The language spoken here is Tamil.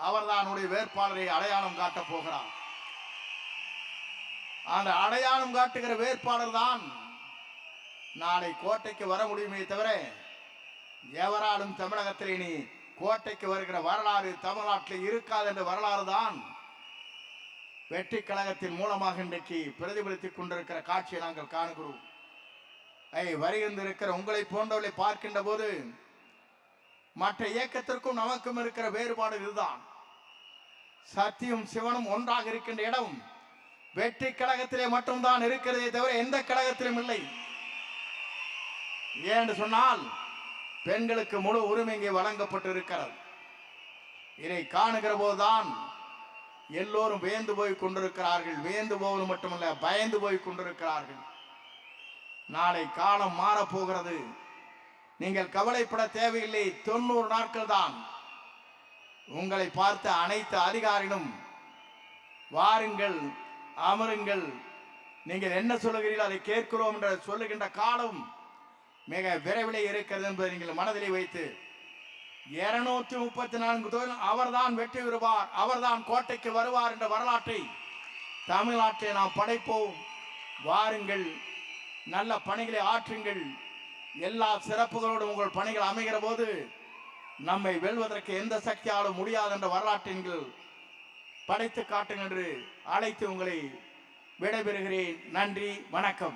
அவர்தான் உடைய வேட்பாளரை அடையாளம் காட்டப் போகிறார். அந்த அடையாளம் காட்டுகிற வேட்பாளர் தான் நாளை கோட்டைக்கு வர முடியுமே தவிர எவராலும் தமிழகத்தில் இனி கோட்டைக்கு வருகிற வரலாறு தமிழ்நாட்டில் இருக்காது என்ற வரலாறு தான் வெற்றி கழகத்தின் மூலமாக இன்றைக்கு பிரதிபலித்துக் கொண்டிருக்கிற காட்சியை நாங்கள் காணுகிறோம். வருகின்றிருக்கிற உங்களை போன்றவர்களை பார்க்கின்ற போது மற்ற இயக்கத்திற்கும் நமக்கும் இருக்கிற வேறுபாடு இதுதான். சத்தியும் சிவனும் ஒன்றாக இருக்கின்ற இடம் வெற்றி கழகத்திலே மட்டும்தான் இருக்கிறதே தவிர எந்த கழகத்திலும் இல்லை. ஏன்னு சொன்னால் பெண்களுக்கு முழு உரிமை இங்கே வழங்கப்பட்டு இருக்கிறது. இதை காணுகிற போதுதான் எல்லோரும் வியந்து போய் கொண்டிருக்கிறார்கள். வியந்து போவது மட்டுமல்ல, பயந்து போய் கொண்டிருக்கிறார்கள். நாளை காலம் மாறப்போகிறது. நீங்கள் கவலைப்பட தேவையில்லை. 90 நாட்கள் தான். உங்களை பார்த்த அனைத்து அதிகாரிகளும் வாருங்கள், அமருங்கள், நீங்கள் என்ன சொல்லுகிறீர்கள் அதை கேட்கிறோம் என்று சொல்லுகின்ற காலம் மிக விரைவிலே இருக்கிறது என்பதை நீங்கள் மனதிலே வைத்து 234 தொகுதியில் அவர்தான் வெற்றி பெறுவார், அவர்தான் கோட்டைக்கு வருவார் என்ற வரலாற்றை தமிழ்நாட்டை நாம் படைப்போம். வாருங்கள், நல்ல பணிகளை ஆற்றுங்கள். எல்லா சிறப்புகளோடு உங்கள் பணிகள் அமைகிற போது நம்மை வெல்வதற்கு எந்த சக்தியாலும் முடியாது என்ற வரலாற்றை நீங்கள் படைத்து காட்டுங்கள் என்று அழைத்து உங்களை விடைபெறுகிறேன். நன்றி, வணக்கம்.